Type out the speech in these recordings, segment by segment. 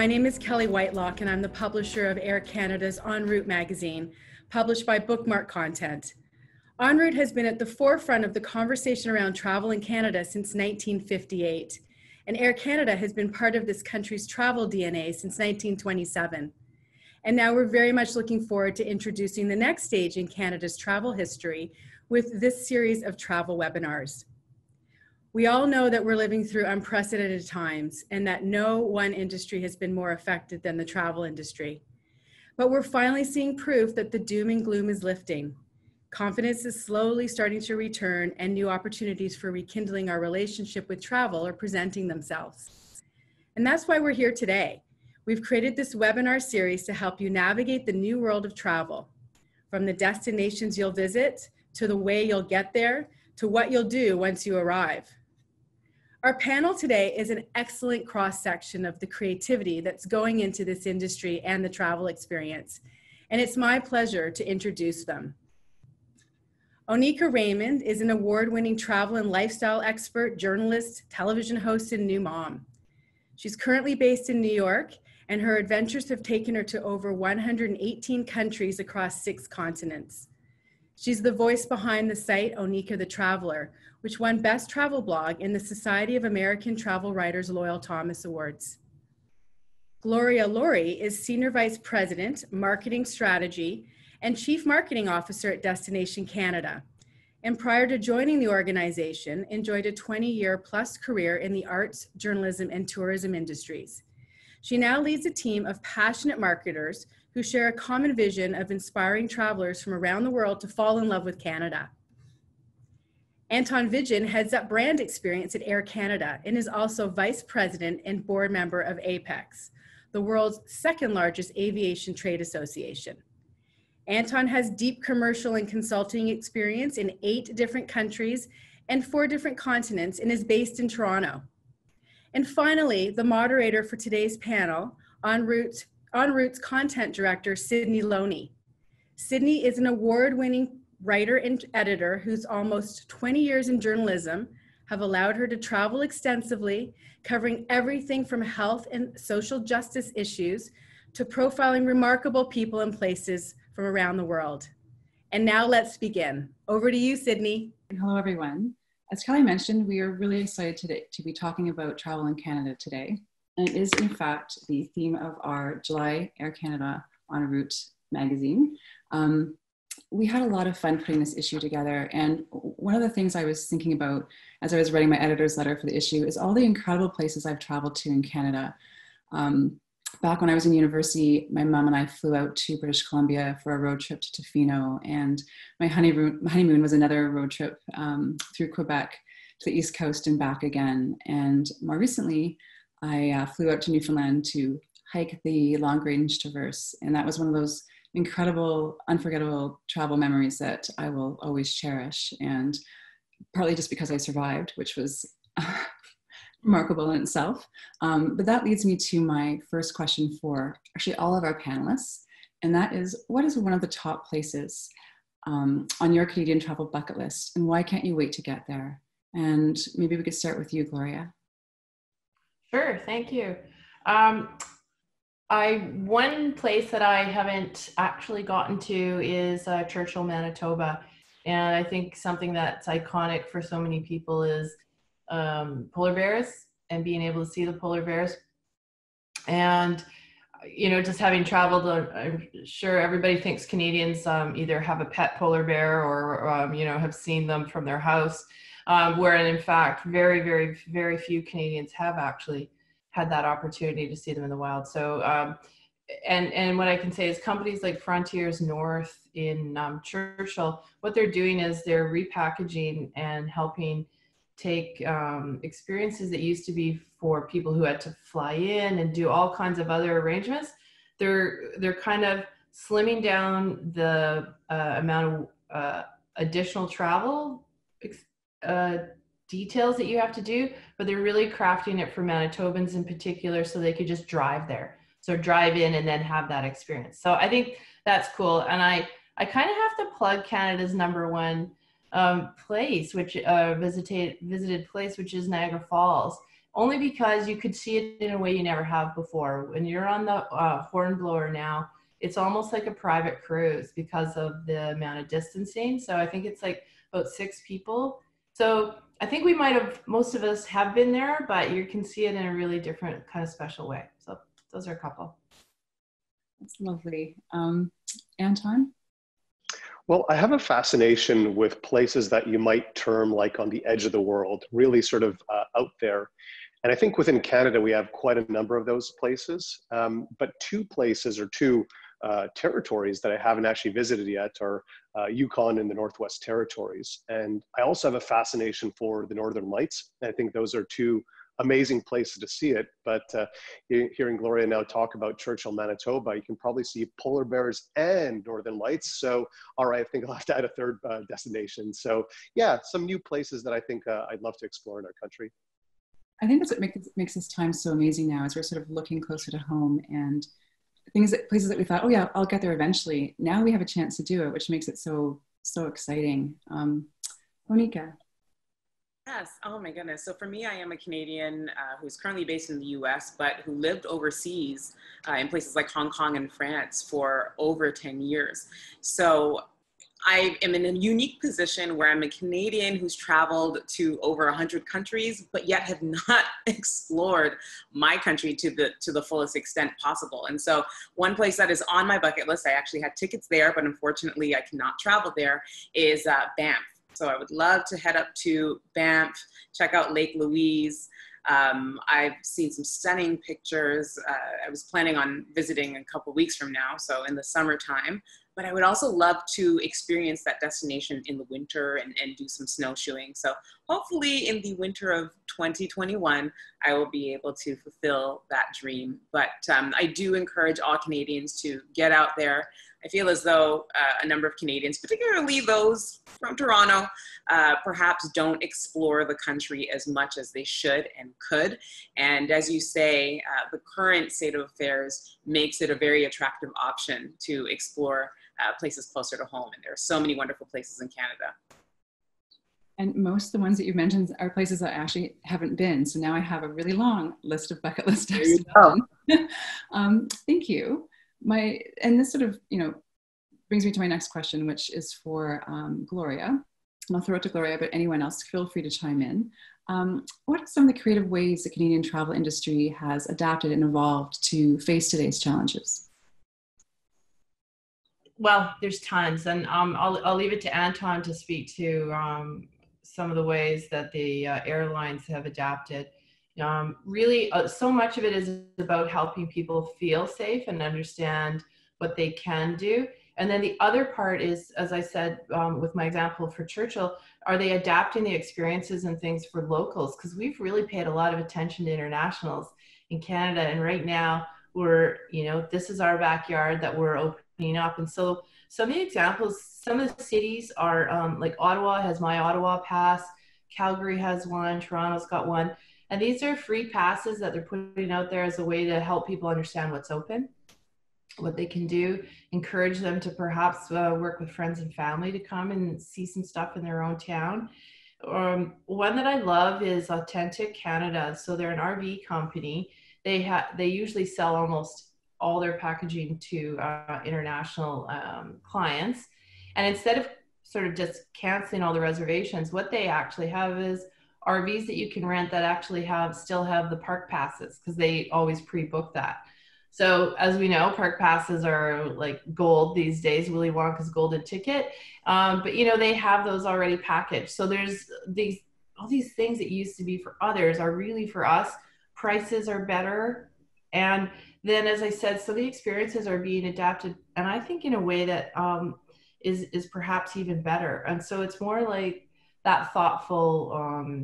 My name is Kelly Whitelock, and I'm the publisher of Air Canada's enRoute magazine, published by Bookmark Content. enRoute has been at the forefront of the conversation around travel in Canada since 1958, and Air Canada has been part of this country's travel DNA since 1927. And now we're very much looking forward to introducing the next stage in Canada's travel history with this series of travel webinars. We all know that we're living through unprecedented times and that no one industry has been more affected than the travel industry. But we're finally seeing proof that the doom and gloom is lifting. Confidence is slowly starting to return, and new opportunities for rekindling our relationship with travel are presenting themselves. And that's why we're here today. We've created this webinar series to help you navigate the new world of travel, from the destinations you'll visit, to the way you'll get there, to what you'll do once you arrive. Our panel today is an excellent cross-section of the creativity that's going into this industry and the travel experience, and it's my pleasure to introduce them. Oneika Raymond is an award-winning travel and lifestyle expert, journalist, television host, and new mom. She's currently based in New York, and her adventures have taken her to over 118 countries across 6 continents. She's the voice behind the site Oneika the Traveler, which won Best Travel Blog in the Society of American Travel Writers Loyal Thomas Awards. Gloria Laurie is Senior Vice President, Marketing Strategy, and Chief Marketing Officer at Destination Canada. And prior to joining the organization, enjoyed a 20-year-plus career in the arts, journalism, and tourism industries. She now leads a team of passionate marketers who share a common vision of inspiring travelers from around the world to fall in love with Canada. Anton Vidgen heads up brand experience at Air Canada and is also Vice President and board member of APEX, the world's second largest aviation trade association. Anton has deep commercial and consulting experience in 8 different countries and 4 different continents and is based in Toronto. And finally, the moderator for today's panel, enRoute's content director, Sydney Loney. Sydney is an award-winning writer and editor whose almost 20 years in journalism have allowed her to travel extensively, covering everything from health and social justice issues to profiling remarkable people and places from around the world. And now let's begin. Over to you, Sydney. Hello, everyone. As Kelly mentioned, we are really excited today to be talking about travel in Canada today. And it is, in fact, the theme of our July Air Canada enRoute magazine. We had a lot of fun putting this issue together. And one of the things I was thinking about as I was writing my editor's letter for the issue is all the incredible places I've traveled to in Canada. Back when I was in university, my mom and I flew out to British Columbia for a road trip to Tofino, and my honeymoon was another road trip through Quebec to the East Coast and back again. And more recently, I flew out to Newfoundland to hike the Long Range Traverse, and that was one of those incredible, unforgettable travel memories that I will always cherish, and partly just because I survived, which was remarkable in itself. But that leads me to my first question for actually all of our panelists. And that is, what is one of the top places on your Canadian travel bucket list? And why can't you wait to get there? And maybe we could start with you, Gloria. Sure, thank you. One place that I haven't actually gotten to is Churchill, Manitoba. And I think something that's iconic for so many people is polar bears and being able to see the polar bears. And, you know, just having traveled, I'm sure everybody thinks Canadians either have a pet polar bear or, you know, have seen them from their house, where in fact, very, very, very few Canadians have actually had that opportunity to see them in the wild. So, and what I can say is companies like Frontiers North in Churchill, what they're doing is they're repackaging and helping take experiences that used to be for people who had to fly in and do all kinds of other arrangements. They're kind of slimming down the amount of additional travel details that you have to do, but they're really crafting it for Manitobans in particular so they could just drive there. So drive in and then have that experience. So I think that's cool. And I kind of have to plug Canada's #1 place, which visited place, which is Niagara Falls. only because you could see it in a way you never have before. When you're on the Hornblower now, it's almost like a private cruise because of the amount of distancing. So I think it's like about 6 people. So I think we might have, most of us have been there, but you can see it in a really different kind of special way. So those are a couple. That's lovely. Anton? Well, I have a fascination with places that you might term like on the edge of the world, really sort of out there. And I think within Canada, we have quite a number of those places. But 2 places or 2 territories that I haven't actually visited yet are Yukon and the Northwest Territories. And I also have a fascination for the Northern Lights. And I think those are 2 amazing places to see it. But hearing Gloria now talk about Churchill, Manitoba, you can probably see polar bears and Northern Lights. So, all right, I think I'll have to add a 3rd destination. So yeah, some new places that I think I'd love to explore in our country. I think that's what makes this time so amazing now, is we're sort of looking closer to home, and places that we thought, oh yeah, I'll get there eventually. Now we have a chance to do it, which makes it so exciting. Oneika. Yes. Oh my goodness. So for me, I am a Canadian who's currently based in the US, but who lived overseas in places like Hong Kong and France for over 10 years. So I am in a unique position where I'm a Canadian who's traveled to over 100 countries, but yet have not explored my country to the fullest extent possible. And so one place that is on my bucket list, I actually had tickets there, but unfortunately I cannot travel there, is Banff. So I would love to head up to Banff, check out Lake Louise. I've seen some stunning pictures. I was planning on visiting a couple weeks from now, so in the summertime. But I would also love to experience that destination in the winter and do some snowshoeing. So hopefully in the winter of 2021, I will be able to fulfill that dream. But I do encourage all Canadians to get out there. I feel as though a number of Canadians, particularly those from Toronto, perhaps don't explore the country as much as they should and could. And as you say, the current state of affairs makes it a very attractive option to explore places closer to home. And there are so many wonderful places in Canada. And most of the ones that you mentioned are places that I actually haven't been. So now I have a really long list of bucket list destinations. Thank you. And this sort of, brings me to my next question, which is for Gloria. And I'll throw it to Gloria, but anyone else, feel free to chime in. What are some of the creative ways the Canadian travel industry has adapted and evolved to face today's challenges? Well, there's tons, and I'll leave it to Anton to speak to some of the ways that the airlines have adapted. Really, so much of it is about helping people feel safe and understand what they can do. And then the other part is, as I said, with my example for Churchill, are they adapting the experiences and things for locals? Because we've really paid a lot of attention to internationals in Canada. And right now we're, this is our backyard that we're opening up. And so some of the examples, some of the cities are like Ottawa has My Ottawa Pass, Calgary has one, Toronto's got one. And these are free passes that they're putting out there as a way to help people understand what's open, what they can do, encourage them to perhaps work with friends and family to come and see some stuff in their own town. One that I love is Authentic Canada. So they're an RV company. They usually sell almost all their packaging to international clients. And instead of sort of just canceling all the reservations, what they actually have is RVs that you can rent that actually still have the park passes, because they always pre-book that. So as we know, park passes are like gold these days, Willy Wonka's golden ticket. But they have those already packaged. So there's all these things that used to be for others are really for us. Prices are better. And then, as I said, so the experiences are being adapted, and I think in a way that is perhaps even better. And so it's more like that thoughtful,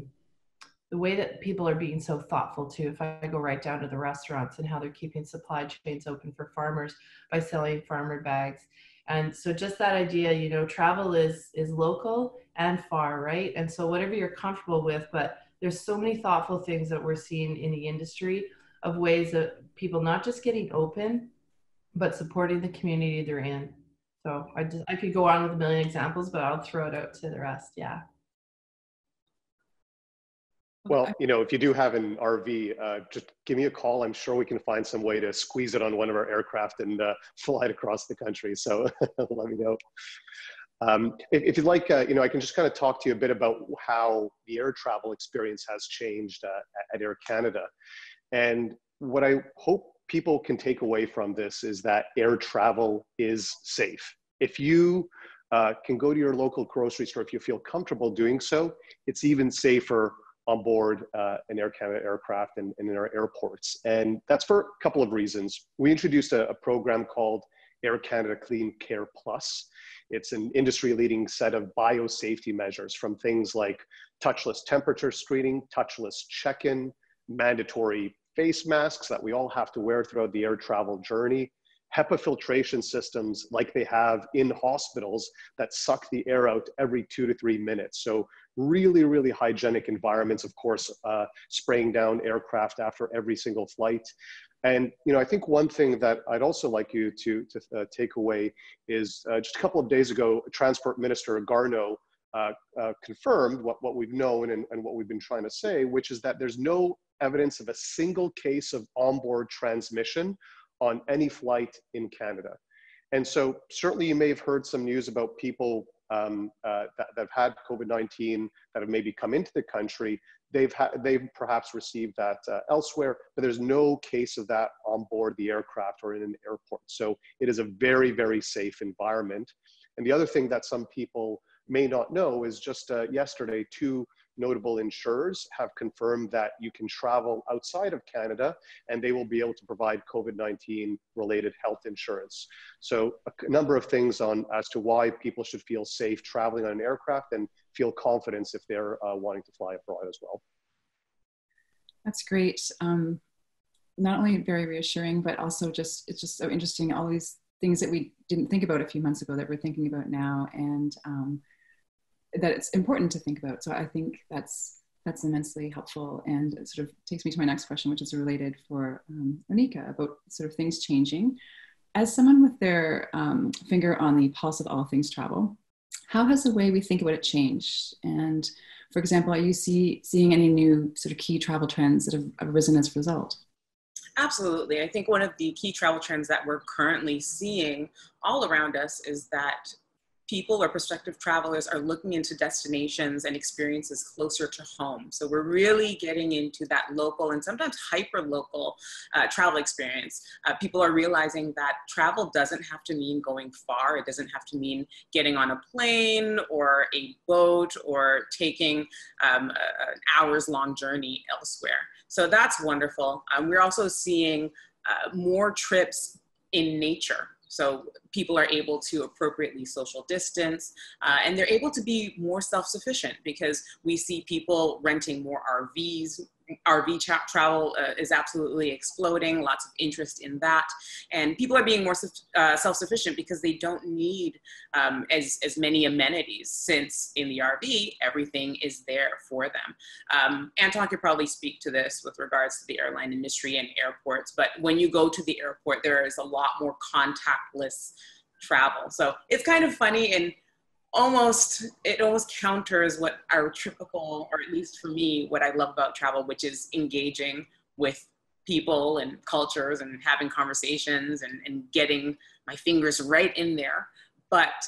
the way that people are being so thoughtful too. If I go right down to the restaurants and how they're keeping supply chains open for farmers by selling farmer bags. And so just that idea, travel is local and far, right? And so whatever you're comfortable with, but there's so many thoughtful things that we're seeing in the industry of ways that people not just getting open, but supporting the community they're in. So I could go on with a million examples, but I'll throw it out to the rest. Yeah. Well, you know, if you do have an RV, just give me a call. I'm sure we can find some way to squeeze it on one of our aircraft and fly it across the country. So let me know. If you'd like, you know, I can just kind of talk to you a bit about how the air travel experience has changed at Air Canada. And what I hope people can take away from this is that air travel is safe. If you can go to your local grocery store, if you feel comfortable doing so, it's even safer on board an Air Canada aircraft and in our airports. And that's for a couple of reasons. We introduced a program called Air Canada Clean Care Plus. It's an industry-leading set of biosafety measures, from things like touchless temperature screening, touchless check-in, mandatory face masks that we all have to wear throughout the air travel journey, HEPA filtration systems like they have in hospitals that suck the air out every 2 to 3 minutes. So really, really hygienic environments, of course, spraying down aircraft after every single flight. And, you know, I think one thing that I'd also like you to take away is just a couple of days ago, Transport Minister Garneau confirmed what we've known and what we've been trying to say, which is that there's no evidence of a single case of onboard transmission on any flight in Canada. And so certainly you may have heard some news about people that have had COVID-19 that have maybe come into the country. They've perhaps received that elsewhere, but there's no case of that on board the aircraft or in an airport. So it is a very, very safe environment. And the other thing that some people may not know is just yesterday, 2 notable insurers have confirmed that you can travel outside of Canada and they will be able to provide COVID-19 related health insurance. So a number of things as to why people should feel safe traveling on an aircraft and feel confidence if they're wanting to fly abroad as well. That's great. Not only very reassuring, but also it's just so interesting, all these things that we didn't think about a few months ago that we're thinking about now, and that it's important to think about. So I think that's immensely helpful, and it sort of takes me to my next question, which is related for Oneika, about sort of things changing. As someone with their finger on the pulse of all things travel, how has the way we think about it changed? And for example, are you seeing any new sort of key travel trends that have arisen as a result? Absolutely. I think one of the key travel trends that we're currently seeing all around us is that people or prospective travelers are looking into destinations and experiences closer to home. So we're really getting into that local and sometimes hyper-local travel experience. People are realizing that travel doesn't have to mean going far. It doesn't have to mean getting on a plane or a boat or taking an hours-long journey elsewhere. So that's wonderful. We're also seeing more trips in nature. So people are able to appropriately social distance, and they're able to be more self-sufficient because we see people renting more RVs. RV travel is absolutely exploding, lots of interest in that. And people are being more self-sufficient because they don't need as many amenities, since in the RV, everything is there for them. Anton could probably speak to this with regards to the airline industry and airports, but when you go to the airport, there is a lot more contactless travel. So it's kind of funny, and it almost counters what our typical, or at least for me, what I love about travel, which is engaging with people and cultures and having conversations and getting my fingers right in there. But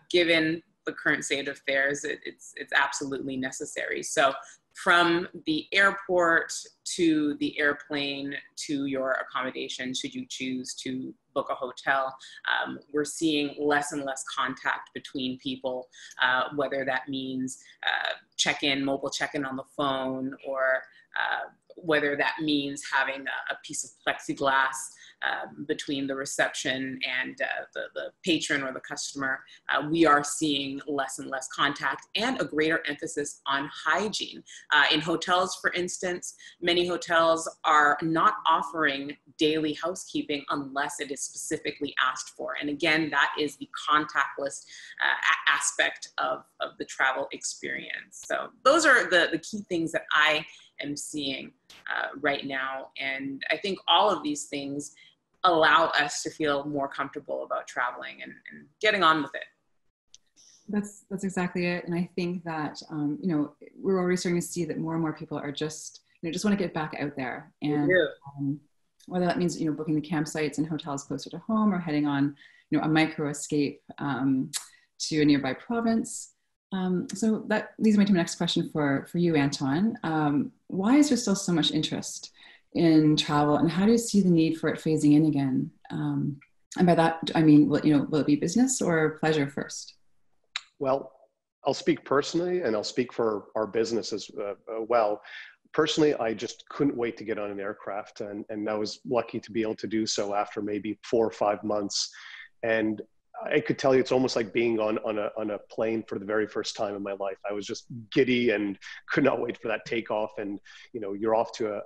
given the current state of affairs, it's absolutely necessary. So from the airport to the airplane to your accommodation, should you choose to book a hotel, we're seeing less and less contact between people, whether that means mobile check-in on the phone, or whether that means having a piece of plexiglass between the reception and the patron or the customer. We are seeing less and less contact and a greater emphasis on hygiene. In hotels, for instance, many hotels are not offering daily housekeeping unless it is specifically asked for. And again, that is the contactless aspect of the travel experience. So those are the key things that I am seeing right now. And I think all of these things allow us to feel more comfortable about traveling and getting on with it. That's exactly it. And I think that, you know, we're already starting to see that more and more people are just, you know, just want to get back out there. And whether that means, you know, booking the campsites and hotels closer to home, or heading on, you know, a micro escape to a nearby province. So that leads me to my next question for you, Anton. Why is there still so much interest in travel, and how do you see the need for it phasing in again? And by that, I mean, will it be business or pleasure first? Well, I'll speak personally, and I'll speak for our business as well. Personally, I just couldn't wait to get on an aircraft, and I was lucky to be able to do so after maybe 4 or 5 months. And I could tell you it's almost like being on a plane for the very first time in my life. I was just giddy and could not wait for that takeoff. And, you know, you're off to a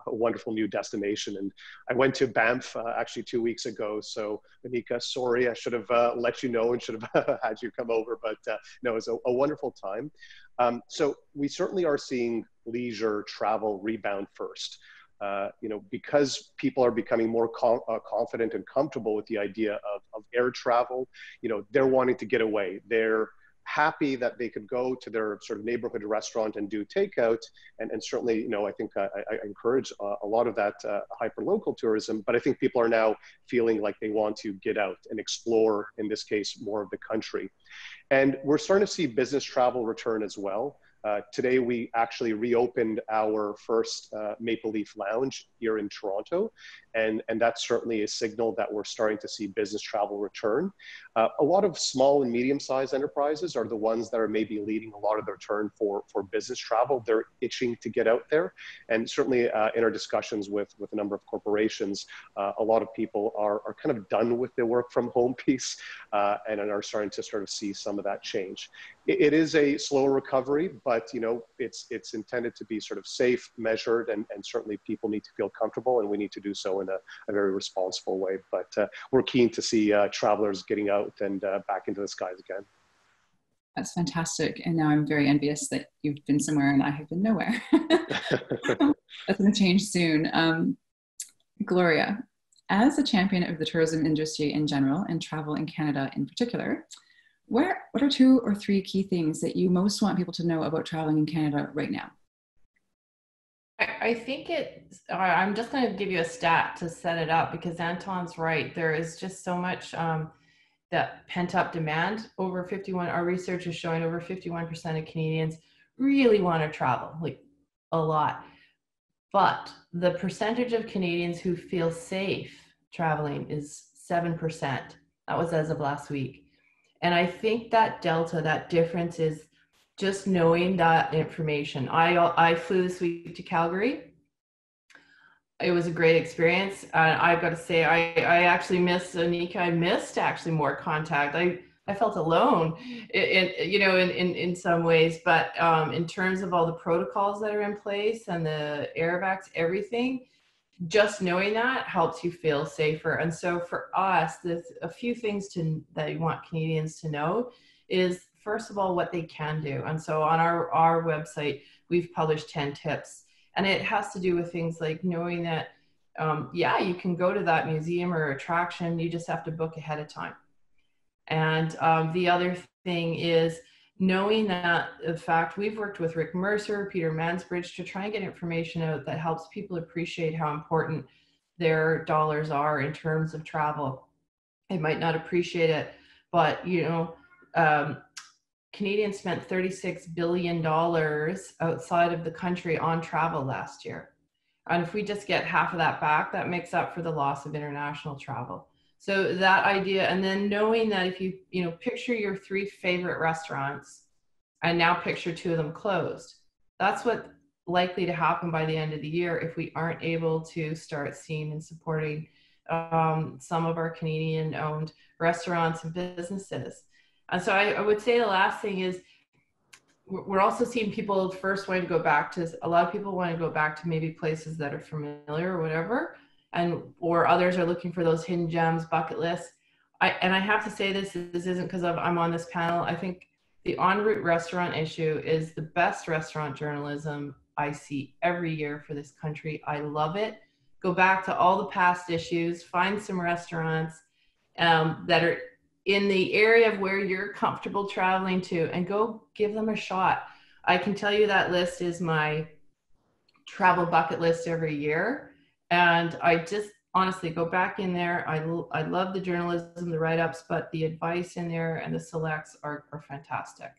wonderful new destination. And I went to Banff actually 2 weeks ago. So Oneika, sorry, I should have let you know and should have had you come over, but no, it was a wonderful time. So we certainly are seeing leisure travel rebound first. You know, because people are becoming more confident and comfortable with the idea of air travel, you know, they're wanting to get away. They're happy that they could go to their sort of neighborhood restaurant and do takeout. And certainly, you know, I think I encourage a lot of that hyper-local tourism, but I think people are now feeling like they want to get out and explore, in this case, more of the country. And we're starting to see business travel return as well. Today, we actually reopened our first Maple Leaf Lounge here in Toronto, and that's certainly a signal that we're starting to see business travel return. A lot of small and medium-sized enterprises are the ones that are maybe leading a lot of the return for business travel. They're itching to get out there, and certainly in our discussions with a number of corporations, a lot of people are kind of done with the work from home piece and are starting to sort of see some of that change. It is a slow recovery, but you know, it's intended to be sort of safe, measured, and certainly people need to feel comfortable, and we need to do so in a very responsible way. But we're keen to see travelers getting out and back into the skies again. That's fantastic. And now I'm very envious that you've been somewhere and I have been nowhere. That's going to change soon. Gloria, as a champion of the tourism industry in general and travel in Canada in particular, what are 2 or 3 key things that you most want people to know about traveling in Canada right now? I think I'm just going to give you a stat to set it up, because Anton's right. There is just so much that pent up demand. Our research is showing over 51% of Canadians really want to travel, like a lot. But the percentage of Canadians who feel safe traveling is 7%. That was as of last week. And I think that delta, that difference is just knowing that information. I flew this week to Calgary. It was a great experience. I've got to say, I actually missed Oneika. I missed actually more contact. I felt alone, in some ways. But in terms of all the protocols that are in place and the airbags, everything, just knowing that helps you feel safer. And so for us, there's a few things that you want Canadians to know is, first of all, what they can do. And so on our website, we've published 10 tips. And it has to do with things like knowing that, you can go to that museum or attraction, you just have to book ahead of time. And the other thing is knowing that, in fact, we've worked with Rick Mercer, Peter Mansbridge to try and get information out that helps people appreciate how important their dollars are in terms of travel. They might not appreciate it, but, Canadians spent $36 billion outside of the country on travel last year. And if we just get half of that back, that makes up for the loss of international travel. So that idea, and then knowing that if you picture your 3 favorite restaurants and now picture 2 of them closed, that's what's likely to happen by the end of the year if we aren't able to start seeing and supporting some of our Canadian-owned restaurants and businesses. And so I would say the last thing is we're also seeing people first want to go back to, a lot of people want to go back to maybe places that are familiar or whatever, or others are looking for those hidden gems, bucket lists. I have to say this isn't because I'm on this panel. I think the enRoute restaurant issue is the best restaurant journalism I see every year for this country. I love it. Go back to all the past issues, find some restaurants that are in the area of where you're comfortable traveling to, and go give them a shot. I can tell you that list is my travel bucket list every year. And I just honestly go back in there. I love the journalism, the write-ups, but the advice in there and the selects are fantastic.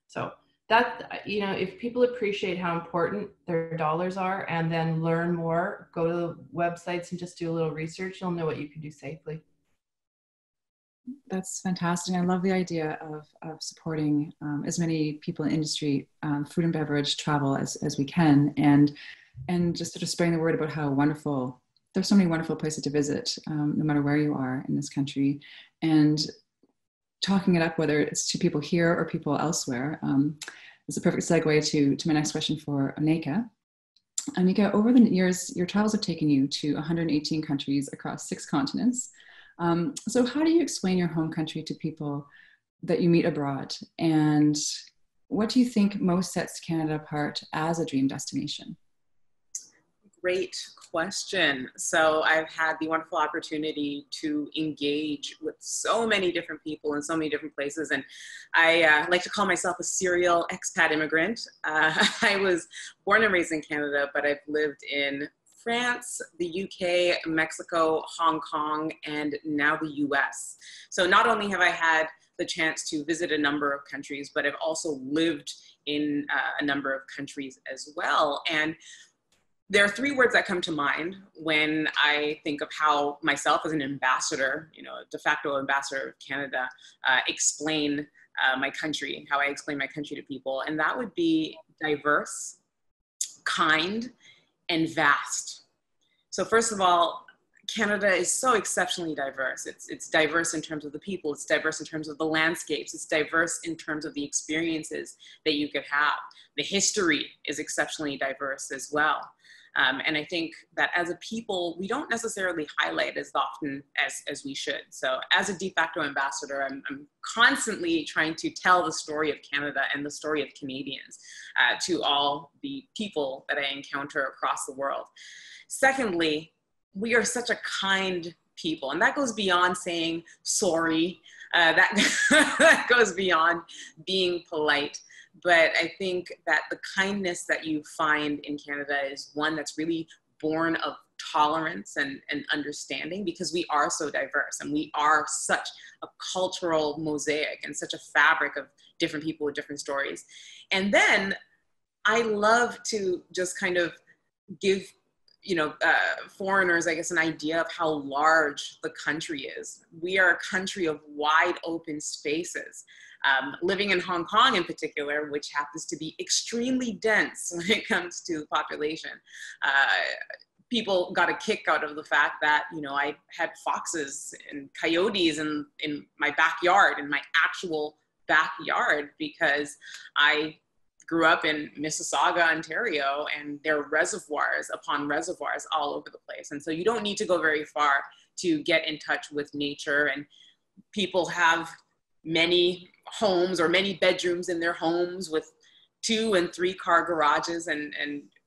So that, you know, if people appreciate how important their dollars are and then learn more, go to the websites and just do a little research, you'll know what you can do safely. That's fantastic. I love the idea of supporting as many people in industry, food and beverage, travel as we can, and just sort of spreading the word about how wonderful, there's so many wonderful places to visit, no matter where you are in this country, and talking it up, whether it's to people here or people elsewhere. Is a perfect segue to my next question for Oneika. Oneika, over the years, your travels have taken you to 118 countries across 6 continents. So how do you explain your home country to people that you meet abroad? And what do you think most sets Canada apart as a dream destination? Great question. So I've had the wonderful opportunity to engage with so many different people in so many different places. And I like to call myself a serial expat immigrant. I was born and raised in Canada, but I've lived in France, the UK, Mexico, Hong Kong, and now the US. So not only have I had the chance to visit a number of countries, but I've also lived in a number of countries as well. And there are 3 words that come to mind when I think of how myself as an ambassador, you know, a de facto ambassador of Canada, explain my country, how I explain my country to people. And that would be diverse, kind, and vast. So first of all, Canada is so exceptionally diverse. It's diverse in terms of the people, it's diverse in terms of the landscapes, it's diverse in terms of the experiences that you could have. The history is exceptionally diverse as well. And I think that as a people, we don't necessarily highlight as often as we should. So as a de facto ambassador, I'm constantly trying to tell the story of Canada and the story of Canadians to all the people that I encounter across the world. Secondly, we are such a kind people, and that goes beyond saying sorry. That goes beyond being polite. But I think that the kindness that you find in Canada is one that's really born of tolerance and understanding, because we are so diverse and we are such a cultural mosaic and such a fabric of different people with different stories. And then I love to just kind of give, you know, foreigners, I guess, an idea of how large the country is. We are a country of wide open spaces. Living in Hong Kong in particular, which happens to be extremely dense when it comes to population. People got a kick out of the fact that, you know, I had foxes and coyotes in my backyard, in my actual backyard, because I grew up in Mississauga, Ontario, and there are reservoirs upon reservoirs all over the place. And so you don't need to go very far to get in touch with nature. And people have many homes or many bedrooms in their homes with 2- and 3-car garages. And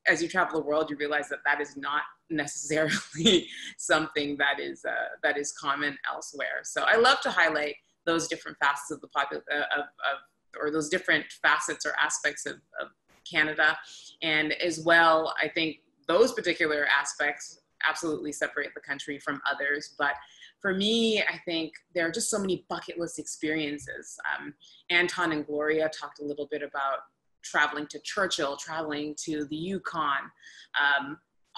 as you travel the world, you realize that that is not necessarily something that is common elsewhere. So I love to highlight those different facets of the or those different facets or aspects of Canada. And as well, I think those particular aspects absolutely separate the country from others. But for me, I think there are just so many bucket list experiences. Anton and Gloria talked a little bit about traveling to Churchill, traveling to the Yukon,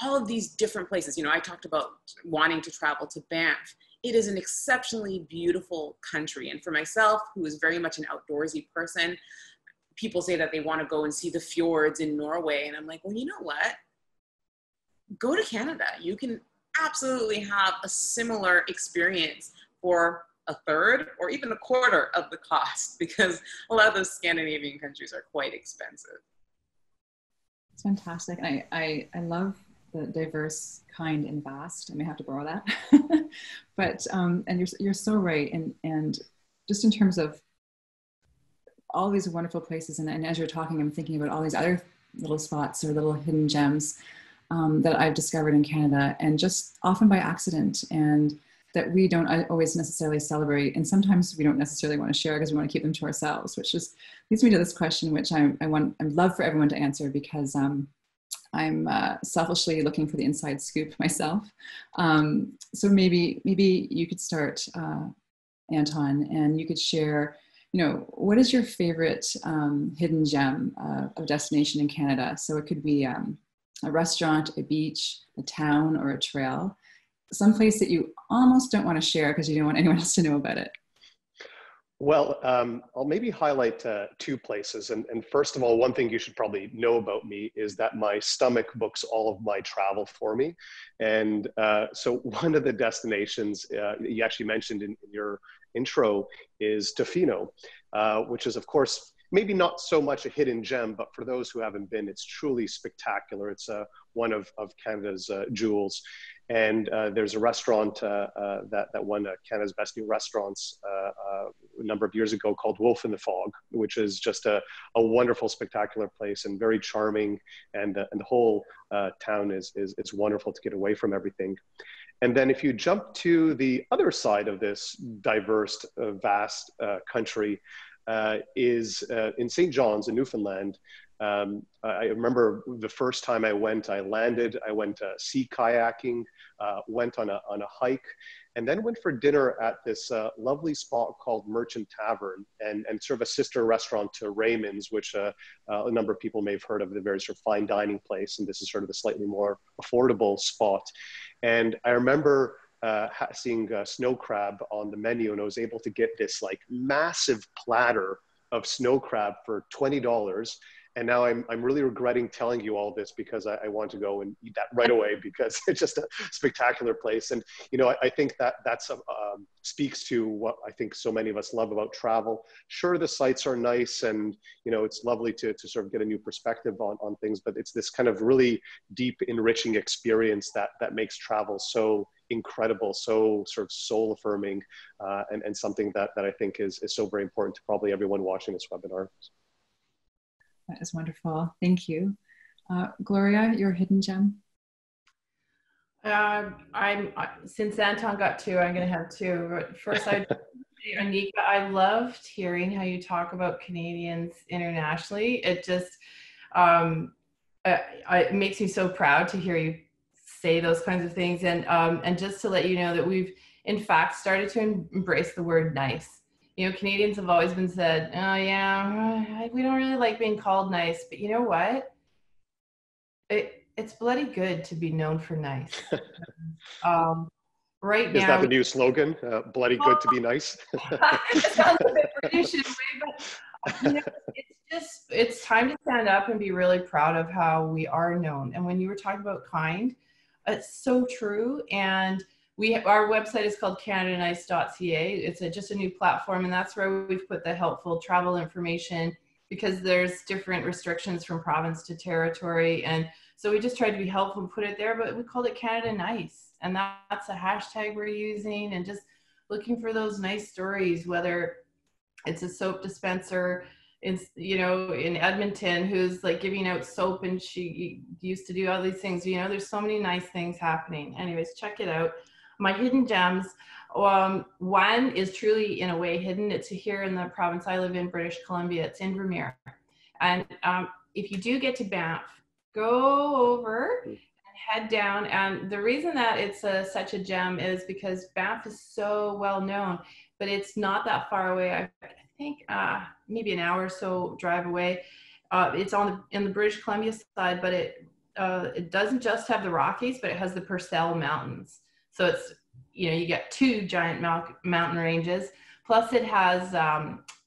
all of these different places. You know, I talked about wanting to travel to Banff. It is an exceptionally beautiful country. And for myself, who is very much an outdoorsy person, people say that they want to go and see the fjords in Norway. And I'm like, well, you know what? Go to Canada. You can absolutely have a similar experience for a third or even a quarter of the cost, because a lot of those Scandinavian countries are quite expensive. It's fantastic. And I love the diverse, kind, and vast. I may have to borrow that. But, and you're so right. And just in terms of all these wonderful places, and as you're talking, I'm thinking about all these other little spots or little hidden gems that I've discovered in Canada, and just often by accident. And that we don't always necessarily celebrate, and sometimes we don't necessarily want to share because we want to keep them to ourselves, which just leads me to this question, which I'd love for everyone to answer, because I'm selfishly looking for the inside scoop myself. So maybe you could start, Anton, and you could share, what is your favorite hidden gem of destination in Canada? So it could be a restaurant, a beach, a town, or a trail. Some place that you almost don't want to share because you don't want anyone else to know about it. Well, I'll maybe highlight two places. And first of all, one thing you should probably know about me is that my stomach books all of my travel for me. And so one of the destinations you actually mentioned in your intro is Tofino, which is, of course, maybe not so much a hidden gem, but for those who haven't been, it's truly spectacular. It's one of Canada's jewels. And there's a restaurant that won Canada's Best New Restaurants a number of years ago called Wolf in the Fog, which is just a wonderful, spectacular place and very charming. And the whole town is wonderful to get away from everything. And then if you jump to the other side of this diverse, vast country, is in St. John's in Newfoundland. I remember the first time I went, I landed, I went sea kayaking, went on a hike, and then went for dinner at this lovely spot called Merchant Tavern, and sort of a sister restaurant to Raymond's, which a number of people may have heard of, the very sort of fine dining place. And this is sort of a slightly more affordable spot. And I remember seeing snow crab on the menu, and I was able to get this like massive platter of snow crab for $20. And now I'm really regretting telling you all this, because I want to go and eat that right away, because it's just a spectacular place. And, I think that's speaks to what I think so many of us love about travel. Sure, the sites are nice, and, it's lovely to sort of get a new perspective on things, but it's this kind of really deep, enriching experience that makes travel so incredible, so sort of soul affirming, and something that I think is so very important to probably everyone watching this webinar. That is wonderful. Thank you. Gloria, your hidden gem? Since Anton got two, I'm going to have two. But first, Oneika, I loved hearing how you talk about Canadians internationally. It just it makes me so proud to hear you say those kinds of things. And just to let you know that we've, in fact, started to embrace the word nice. Canadians have always been said, oh yeah, we don't really like being called nice, but you know what? It's bloody good to be known for nice. Right now. Is that the new slogan? Bloody good to be nice? It sounds a bit British in a way, but it's time to stand up and be really proud of how we are known. And when you were talking about kind, it's so true. And our website is called canadanice.ca. It's just a new platform, and that's where we've put the helpful travel information, because there's different restrictions from province to territory. And so we just tried to be helpful and put it there, but we called it Canada Nice. And that's a hashtag we're using, and just looking for those nice stories, whether it's a soap dispenser in Edmonton who's like giving out soap, and she used to do all these things. There's so many nice things happening. Anyways, check it out. My hidden gems, one is truly in a way hidden. It's here in the province I live in, British Columbia. It's in Vermeer. And if you do get to Banff, go over and head down. And the reason that it's such a gem is because Banff is so well known, but it's not that far away. I think maybe an hour or so drive away. It's in the British Columbia side, but it doesn't just have the Rockies, but it has the Purcell Mountains. So it's, you get two giant mountain ranges, plus it has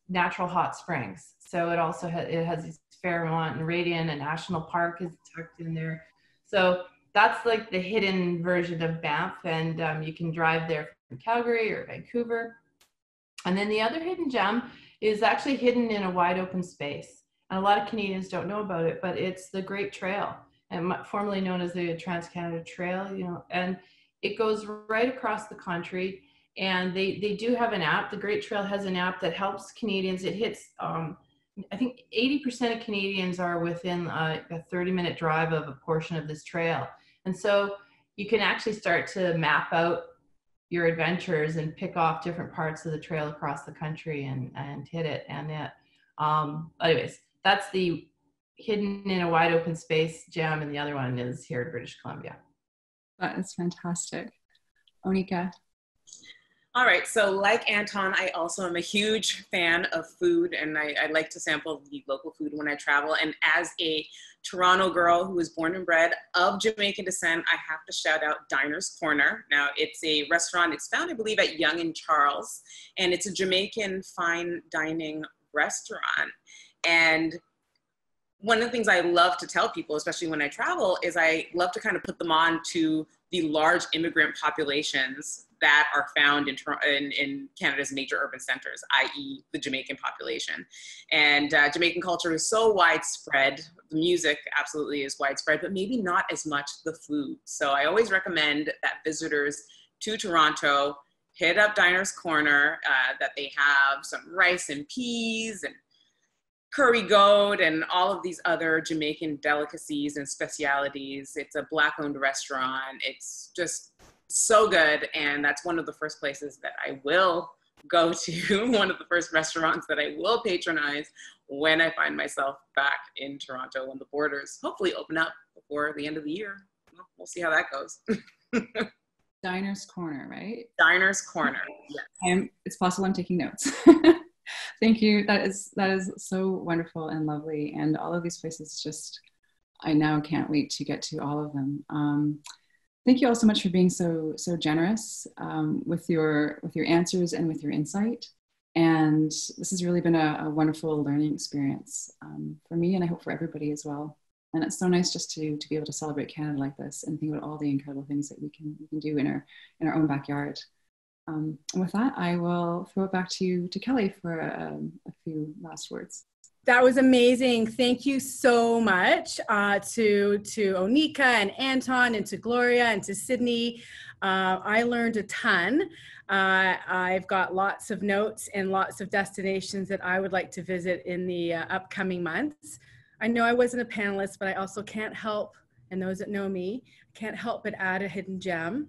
natural hot springs. So it also has these Fairmont and Radian, and National Park is tucked in there. So that's like the hidden version of Banff, and you can drive there from Calgary or Vancouver. And then the other hidden gem is actually hidden in a wide open space. And a lot of Canadians don't know about it, but it's the Great Trail, and formerly known as the Trans-Canada Trail, and it goes right across the country. And they do have an app. The Great Trail has an app that helps Canadians. It hits, I think 80% of Canadians are within a 30-minute drive of a portion of this trail. And so you can actually start to map out, your adventures and pick off different parts of the trail across the country and hit it. And anyways, that's the hidden in a wide open space gem, and the other one is here in British Columbia. That is fantastic. Oneika. All right, so like Anton, I also am a huge fan of food, and I like to sample the local food when I travel. And as a Toronto girl who was born and bred of Jamaican descent, I have to shout out Diners Corner. Now, it's a restaurant, it's found, I believe, at Yonge and Charles, and it's a Jamaican fine dining restaurant. And one of the things I love to tell people, especially when I travel, is I love to kind of put them on to the large immigrant populations that are found in Canada's major urban centers, i.e. the Jamaican population. And Jamaican culture is so widespread. The music absolutely is widespread, but maybe not as much the food. So I always recommend that visitors to Toronto hit up Diners Corner, that they have some rice and peas and curry goat and all of these other Jamaican delicacies and specialities. It's a Black-owned restaurant. It's just so good, and that's one of the first places that I will go to, one of the first restaurants that I will patronize when I find myself back in Toronto when the borders hopefully open up before the end of the year. We'll see how that goes. Diners Corner, right? Diners Corner, yes. It's possible I'm taking notes. Thank you. That is so wonderful and lovely. And all of these places, just, I now can't wait to get to all of them. Thank you all so much for being so generous with your answers and with your insight. And this has really been a wonderful learning experience for me, and I hope for everybody as well. And it's so nice just to be able to celebrate Canada like this and think about all the incredible things that we can do in our own backyard. And with that, I will throw it back to Kelly for a few last words. That was amazing. Thank you so much to Oneika and Anton and to Gloria and to Sydney. I learned a ton. I've got lots of notes and lots of destinations that I would like to visit in the upcoming months. I know I wasn't a panelist, but I also can't help, and those that know me, can't help but add a hidden gem.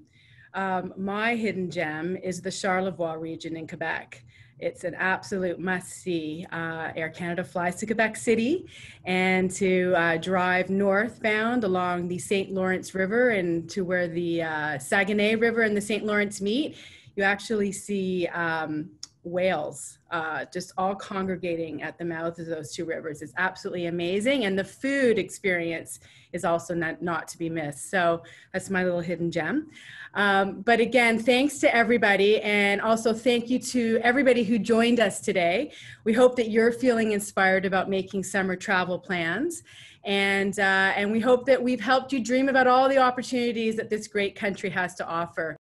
My hidden gem is the Charlevoix region in Quebec. It's an absolute must-see. Air Canada flies to Quebec City, and to drive northbound along the St. Lawrence River and to where the Saguenay River and the St. Lawrence meet, you actually see whales just all congregating at the mouths of those two rivers. It's absolutely amazing, and the food experience is also not to be missed. So that's my little hidden gem. But again, thanks to everybody, and also thank you to everybody who joined us today. We hope that you're feeling inspired about making summer travel plans, and we hope that we've helped you dream about all the opportunities that this great country has to offer.